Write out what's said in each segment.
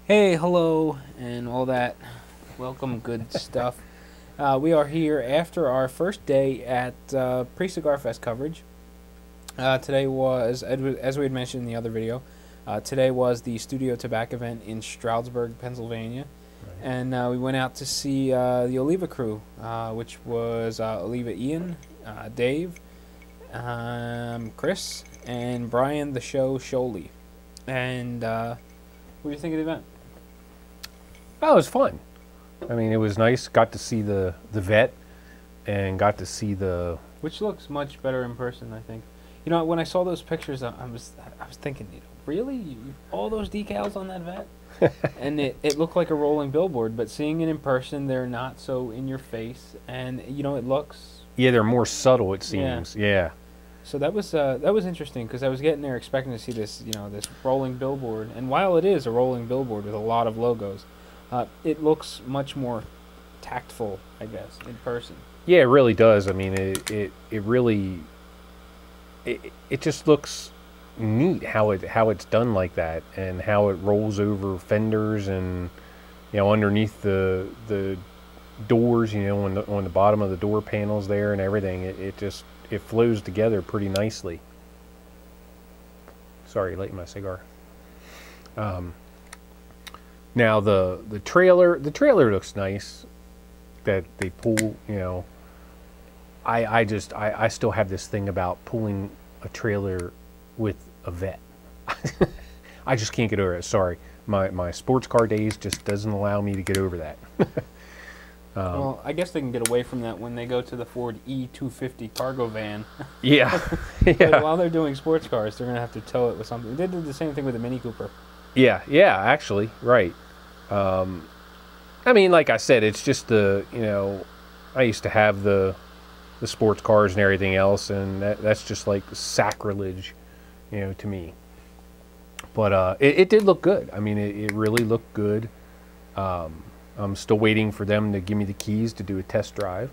Hey, hello, and all that. Welcome, good stuff. We are here after our first day at pre-Cigarfest coverage. Today was, as we had mentioned in the other video, today was the Studio Tobacco event in Stroudsburg, Pennsylvania. Right. And we went out to see the Oliva crew, which was Oliva Ian, Dave, Chris, and Brian the Show Sholey. And what do you think of the event? Oh, it was fun. I mean, it was nice. Got to see the vet, and got to see the. Which looks much better in person, I think. You know, when I saw those pictures, I was thinking, really? All those decals on that vet? And it looked like a rolling billboard, but seeing it in person, they're not so in your face, and it looks. Yeah, they're more subtle. It seems. Yeah. So that was interesting because I was getting there expecting to see this this rolling billboard, and while it is a rolling billboard with a lot of logos, it looks much more tactful, I guess, in person. Yeah, it really does. I mean, it really. It just looks neat how it's done like that, and how it rolls over fenders and underneath the doors, on the bottom of the door panels there and everything. It flows together pretty nicely. Sorry, lighting my cigar. Now the trailer looks nice that they pull. I still have this thing about pulling a trailer with a vet. I just can't get over it. Sorry, my sports car days just doesn't allow me to get over that. Well, I guess they can get away from that when they go to the Ford E250 cargo van. Yeah. But Yeah. while they're doing sports cars, they're going to have to tow it with something. They did the same thing with the Mini Cooper. Yeah, actually, right. I mean, like I said, it's just I used to have the sports cars and everything else, and that's just like sacrilege, to me. But it did look good. I mean, it really looked good. I'm still waiting for them to give me the keys to do a test drive.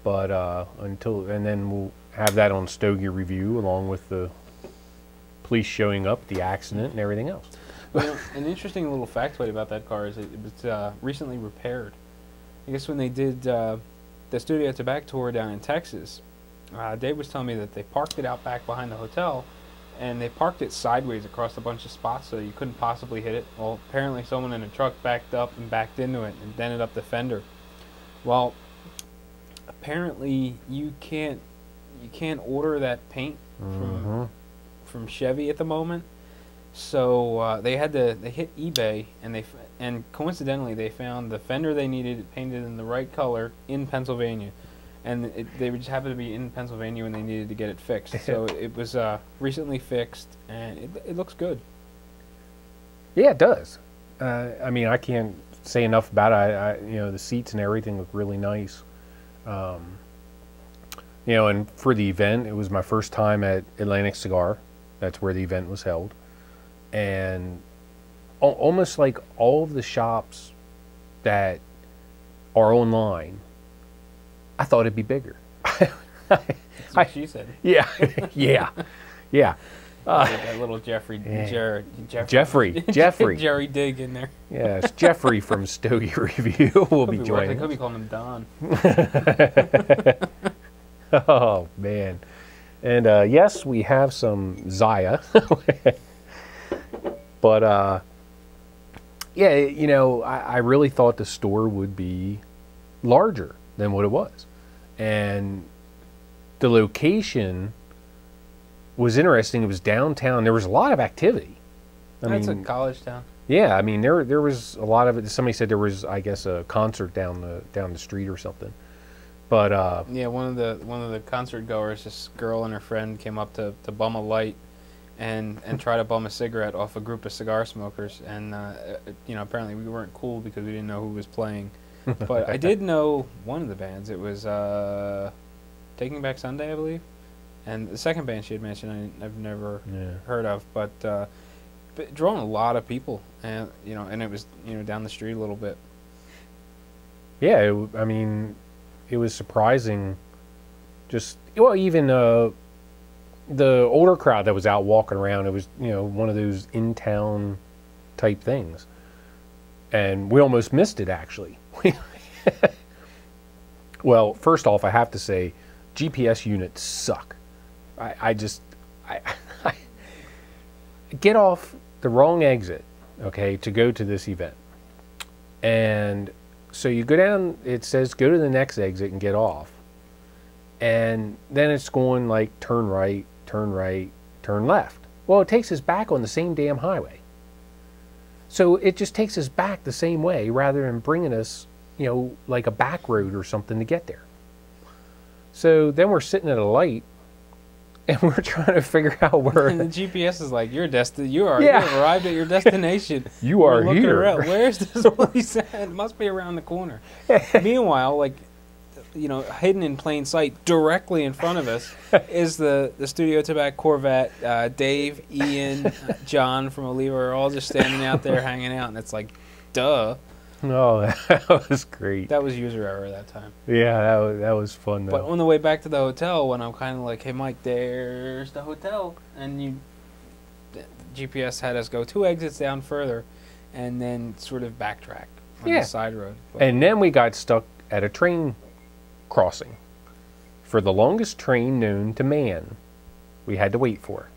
But and then we'll have that on Stogie Review along with the police showing up, the accident, and everything else. Well, an interesting little factoid about that car is it was recently repaired. I guess when they did the Studio Tobacco tour down in Texas, Dave was telling me that they parked it out back behind the hotel, and they parked it sideways across a bunch of spots so you couldn't possibly hit it. Well, apparently someone in a truck backed up and backed into it and dented up the fender. Well, apparently you can't order that paint from Chevy at the moment. So they hit eBay, and coincidentally they found the fender they needed painted in the right color in Pennsylvania, and they just happened to be in Pennsylvania when they needed to get it fixed. So it was recently fixed, and it looks good. Yeah, it does. I mean, I can't say enough about it. The seats and everything look really nice. And for the event, it was my first time at Atlantic Cigar. That's where the event was held. And almost like all of the shops that are online, I thought it'd be bigger. That's what she said. Yeah, yeah. That little Jeffrey Jerry Dig in there. Yeah, it's Jeffrey from Stogie Review will be joining. They could be calling him Don. Oh man, and yes, we have some Zaya. But yeah, I really thought the store would be larger than what it was, and the location was interesting. It was downtown. There was a lot of activity. That's a college town. Yeah, I mean there was a lot of it. Somebody said there was, I guess, a concert down the street or something. But yeah, one of the concert goers, this girl and her friend came up to bum a light and try to bum a cigarette off a group of cigar smokers, and apparently we weren't cool because we didn't know who was playing. But I did know one of the bands. It was Taking Back Sunday, I believe, and the second band she had mentioned I've never heard of, but drawing a lot of people, and and it was down the street a little bit. Yeah, I mean, it was surprising. Just even the older crowd that was out walking around, it was one of those in town type things. And we almost missed it, actually. Well, first off, I have to say, GPS units suck. I get off the wrong exit, okay, to go to this event. And so you go down, it says go to the next exit and get off. And then it's going like turn right, turn left. Well, it takes us back on the same damn highway. So it just takes us back the same way rather than bringing us, you know, like a back road or something to get there. So then we're sitting at a light and we're trying to figure out where. And the GPS is like, you have arrived at your destination. You are here. Around. Where's this place at? It must be around the corner. Meanwhile, like, you know, hidden in plain sight, directly in front of us, is the Studio Tobacco Corvette. Dave, Ian, John from Oliva are all just standing out there hanging out, and it's like, duh. Oh, that was great. That was user error that time. Yeah, that was fun, though. But on the way back to the hotel, when I'm kind of like, hey, Mike, there's the hotel. And GPS had us go 2 exits down further and then sort of backtrack on the side road. But and then we got stuck at a train crossing for the longest train known to man. We had to wait for.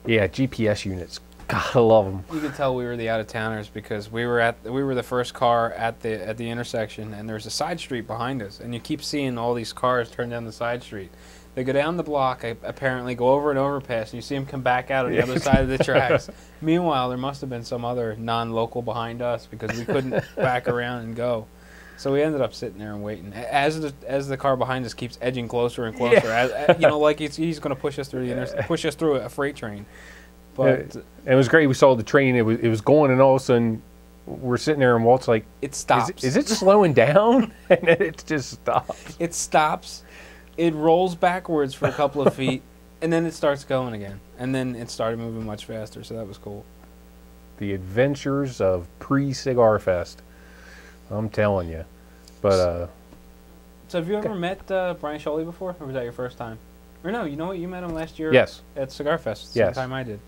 Yeah, GPS units. Gotta love them. You could tell we were the out-of-towners because we were the first car at the intersection, and there's a side street behind us, and you keep seeing all these cars turn down the side street. They go down the block, apparently go over an overpass, and you see them come back out on the other side of the tracks. Meanwhile, there must have been some other non-local behind us because we couldn't back around and go. So we ended up sitting there and waiting. As the car behind us keeps edging closer and closer, you know, like he's going to push us through a freight train. But it was great. We saw the train. It was going, and all of a sudden, we're sitting there, and Walt's like, "It stops. Is it slowing down?" And then it just stops. It stops. It rolls backwards for a couple of feet, and then it starts going again. And then it started moving much faster, so that was cool. The adventures of pre-Cigarfest. I'm telling you. But so have you ever met Brian Sholey before, or was that your first time? Or no, you know what? You met him last year. Yes. At Cigarfest. Same time I did.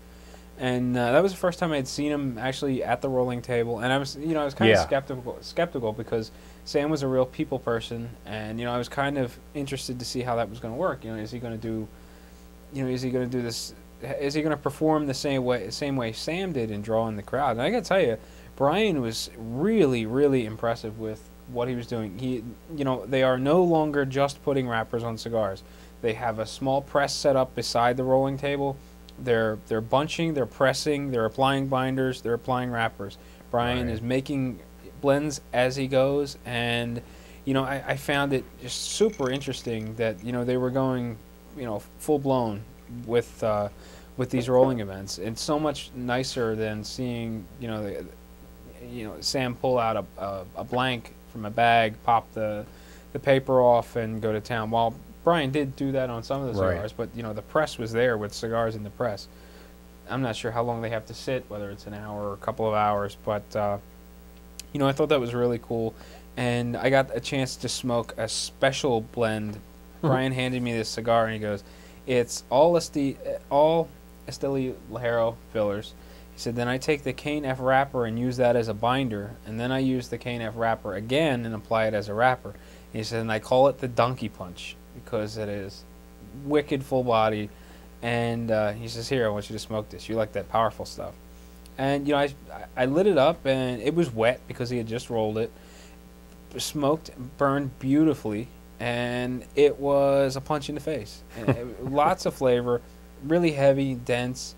And that was the first time I had seen him actually at the rolling table, and I was kind of skeptical because Sam was a real people person, and I was kind of interested to see how that was going to work. Is he going to do, is he going to do this? Is he going to perform the same way Sam did in drawing the crowd? And I got to tell you, Brian was really, really impressive with what he was doing. They are no longer just putting wrappers on cigars. They have a small press set up beside the rolling table. They're bunching, they're pressing, they're applying binders, they're applying wrappers. Brian is making blends as he goes, and I found it just super interesting that they were going full blown with these rolling events. It's so much nicer than seeing Sam pull out a blank from a bag, pop the paper off, and go to town. While Brian did do that on some of the cigars, but the press was there with cigars in the press. I'm not sure how long they have to sit, whether it's an hour or a couple of hours, but I thought that was really cool, and I got a chance to smoke a special blend. Brian handed me this cigar, and he goes, "It's all Esteli Lajero fillers." He said, "Then I take the Cane F wrapper and use that as a binder, and then I use the Cane F wrapper again and apply it as a wrapper." And he said, "And I call it the donkey punch because it is wicked full body." And he says, "Here, I want you to smoke this. You like that powerful stuff." And I lit it up, and it was wet because he had just rolled it. Smoked, burned beautifully, and it was a punch in the face. And lots of flavor, really heavy, dense.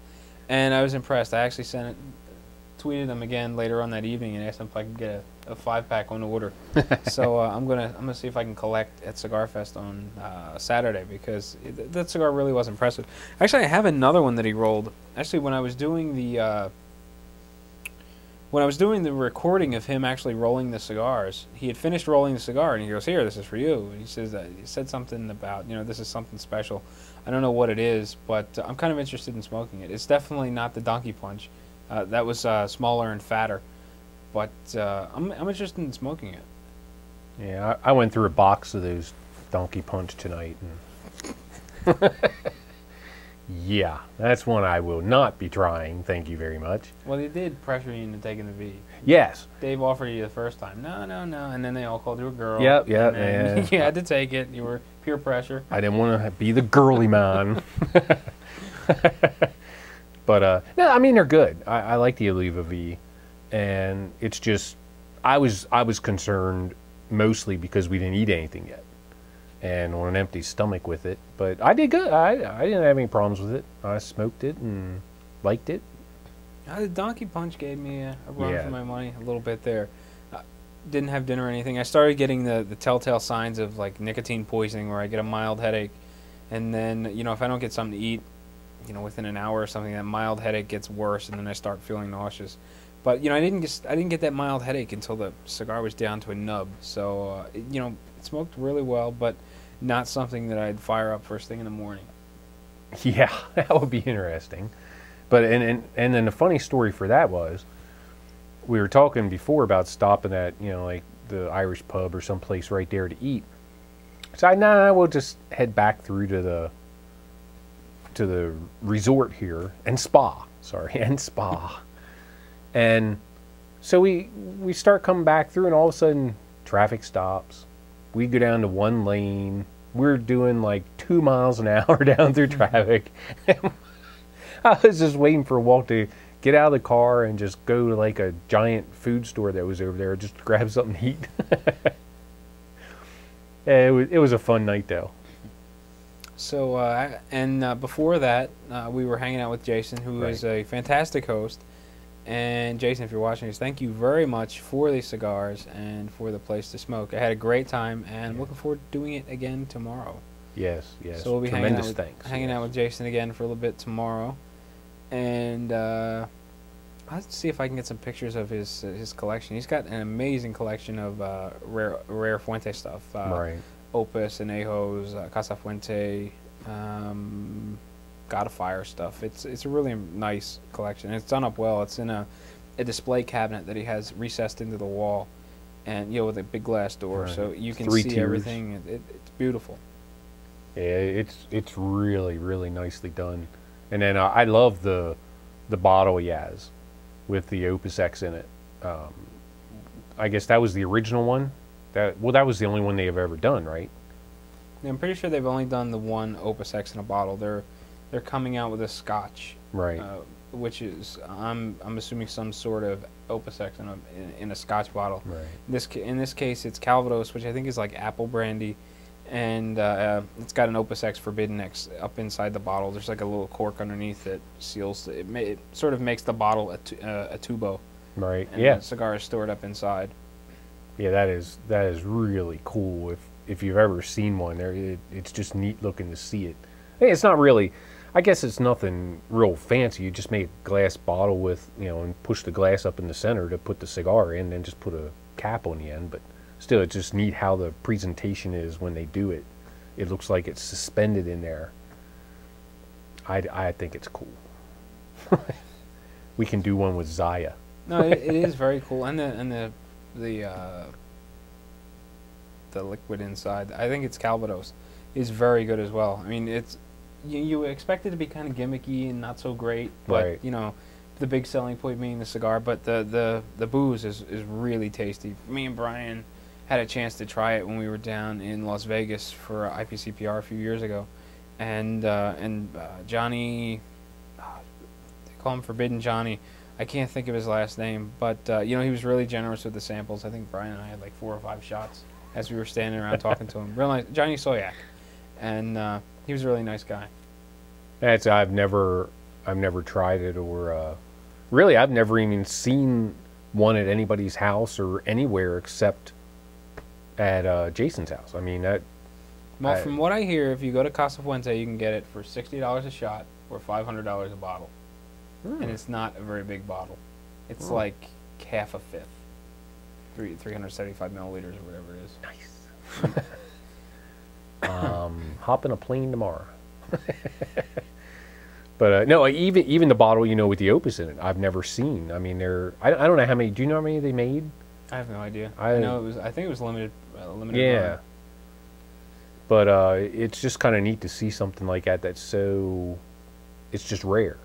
And I was impressed. I actually tweeted them again later on that evening and asked them if I could get a 5-pack on order. So I'm gonna see if I can collect at Cigarfest on Saturday because that cigar really was impressive. Actually, I have another one that he rolled. Actually, when I was doing the recording of him actually rolling the cigars, he had finished rolling the cigar and he goes, "Here, this is for you." And he says he said something about this is something special. I don't know what it is, but I'm kind of interested in smoking it. It's definitely not the donkey punch. That was smaller and fatter, but I'm interested in smoking it. Yeah, I went through a box of those donkey punch tonight, and Yeah, that's one I will not be trying. Thank you very much. Well, they did pressure you into taking the V. Yes. Dave offered you the first time. No, no, no. And then they all called you a girl. Yep, and then yeah. you had to take it. You were peer pressure. I didn't want to be the girly man. But, no, I mean, they're good. I like the Oliva V. And it's just, I was concerned mostly because we didn't eat anything yet. And on an empty stomach with it. But I did good. I didn't have any problems with it. I smoked it and liked it. The Donkey Punch gave me a run Yeah. for my money a little bit there. Didn't have dinner or anything. I started getting the telltale signs of like nicotine poisoning where I get a mild headache. And then, you know, if I don't get something to eat, you know, within an hour or something, that mild headache gets worse and then I start feeling nauseous. But, you know, I didn't get that mild headache until the cigar was down to a nub. So, you know, it smoked really well, but not something that I'd fire up first thing in the morning. Yeah, that would be interesting. But and then the funny story for that was, we were talking before about stopping at, you know, like the Irish pub or someplace right there to eat. So we'll just head back through to the resort here and spa. And so we start coming back through, and all of a sudden traffic stops. We go down to one lane. We're doing like 2 miles an hour down through traffic. I was just waiting for Walt to get out of the car and just go to like a giant food store that was over there just to grab something to eat. Yeah, it was a fun night though. So, before that, we were hanging out with Jason, who is a fantastic host. And Jason, if you're watching this, thank you very much for the cigars and for the place to smoke. I had a great time, and I'm looking forward to doing it again tomorrow. Yes. So we'll be Tremendous hanging out with Jason again for a little bit tomorrow. And I'll see if I can get some pictures of his collection. He's got an amazing collection of rare Fuente stuff. Right. Opus, Anejos, Casa Fuente, God of Fire stuff. It's a really nice collection. It's done up well. It's in a display cabinet that he has recessed into the wall, and you know, with a big glass door, right. so you can 3 see tiers. everything. It's beautiful. Yeah, it's really, really nicely done. And then I love the bottle he has with the Opus X in it. I guess that was the original one. That was the only one they have ever done, right? Yeah, I'm pretty sure they've only done the one Opus X in a bottle. They're coming out with a Scotch, Right. which is I'm assuming some sort of Opus X in a Scotch bottle. Right. In this case, it's Calvados, which I think is like apple brandy, and it's got an Opus X Forbidden X up inside the bottle. There's like a little cork underneath that seals it. It sort of makes the bottle a tubo. Right. And Yeah. the cigar is stored up inside. Yeah, that is really cool. If you've ever seen one, it's just neat looking to see it. Hey, it's not really. I guess it's nothing real fancy. You just make a glass bottle with, you know, and push the glass up in the center to put the cigar in, and just put a cap on the end. But still, it's just neat how the presentation is when they do it. It looks like it's suspended in there. I think it's cool. We can do one with Zaya. No, it is very cool, and the liquid inside. I think it's Calvados. Is very good as well. I mean, it's you expect it to be kind of gimmicky and not so great, but Right. you know, the big selling point being the cigar. But the booze is really tasty. Me and Brian had a chance to try it when we were down in Las Vegas for IPCPR a few years ago, and Johnny, they call him Forbidden Johnny. I can't think of his last name, but you know, he was really generous with the samples. I think Brian and I had like 4 or 5 shots as we were standing around talking to him. Real nice, Johnny Soyak, and he was a really nice guy. I've never tried it, or really I've never even seen one at anybody's house or anywhere except at Jason's house. I mean that. Well, from what I hear, if you go to Casa Fuente, you can get it for $60 a shot or $500 a bottle. And it's not a very big bottle. It's like half a fifth, 375 milliliters or whatever it is. Nice. Hop in a plane tomorrow. But no, even the bottle, you know, with the Opus in it, I've never seen. I mean, I don't know how many. Do you know how many they made? I have no idea. I know it was. I think it was limited. Yeah. Run. But it's just kind of neat to see something like that. That's so it's just rare.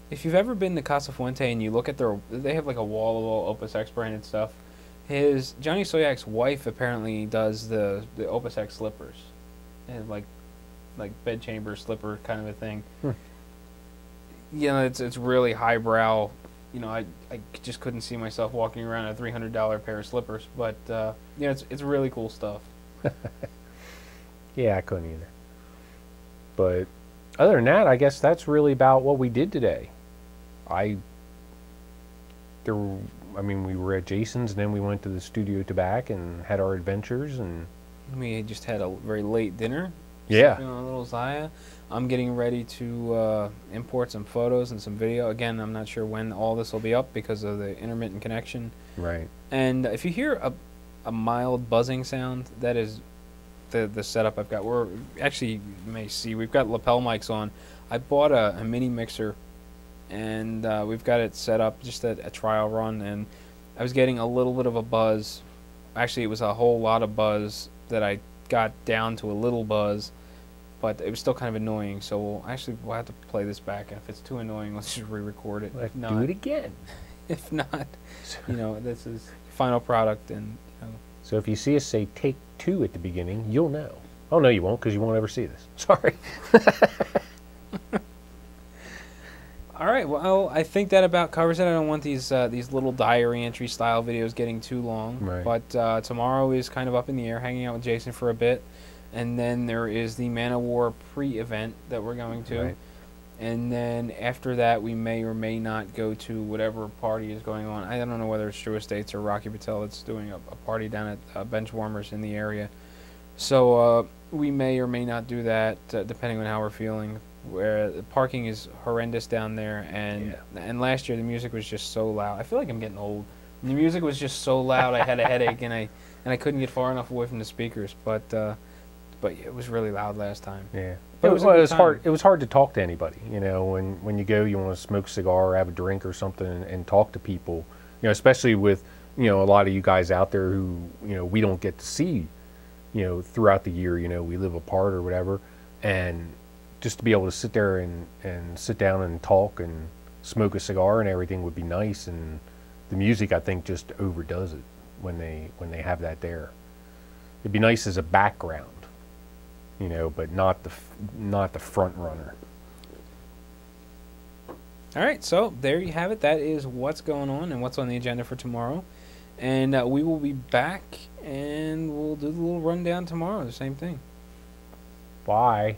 If you've ever been to Casa Fuente and you look at they have like a wall of all Opus X branded stuff. Johnny Soyak's wife apparently does the Opus X slippers, and like bedchamber slipper kind of a thing. You know, it's really highbrow. You know, I just couldn't see myself walking around a $300 pair of slippers, but you know, it's really cool stuff. Yeah, I couldn't either. But other than that, I guess that's really about what we did today. I mean, we were at Jason's, and then we went to the studio to back and had our adventures, and we just had a very late dinner. Yeah. On a little Zaya. I'm getting ready to import some photos and some video. Again, I'm not sure when all this will be up because of the intermittent connection. Right. And if you hear a mild buzzing sound, that is the setup I've got. We're actually, you may see, we've got lapel mics on. I bought a mini mixer, and we've got it set up, just a trial run, and I was getting a little bit of a buzz. Actually, it was a whole lot of buzz that I got down to a little buzz, but it was still kind of annoying. So we'll have to play this back, and if it's too annoying, let's just re-record it. Let's do it again. If not, you know, this is final product, and you know. So if you see us say take 2 at the beginning, you'll know. Oh no, you won't, because you won't ever see this. Sorry. All right, well, I think that about covers it. I don't want these little diary entry style videos getting too long. Right. But tomorrow is kind of up in the air, hanging out with Jason for a bit. And then there is the Man of War pre-event that we're going to. Right. And then after that, we may or may not go to whatever party is going on. I don't know whether it's True Estates or Rocky Patel that's doing a party down at Benchwarmers in the area. So we may or may not do that, depending on how we're feeling. Where the parking is horrendous down there, and last year the music was just so loud. I feel like I'm getting old. The music was just so loud, I had a headache, and I couldn't get far enough away from the speakers. But it was really loud last time. Yeah, but it was hard. It was hard to talk to anybody. You know, when you go, you want to smoke a cigar or have a drink or something, and talk to people. You know, especially with a lot of you guys out there who we don't get to see, throughout the year. We live apart or whatever, and just to be able to sit there and sit down and talk and smoke a cigar and everything would be nice. And the music, I think, just overdoes it when they have that there. It'd be nice as a background, but not the front runner. All right, so there you have it. That is what's going on and what's on the agenda for tomorrow. And we will be back, and we'll do the little rundown tomorrow, the same thing. Bye.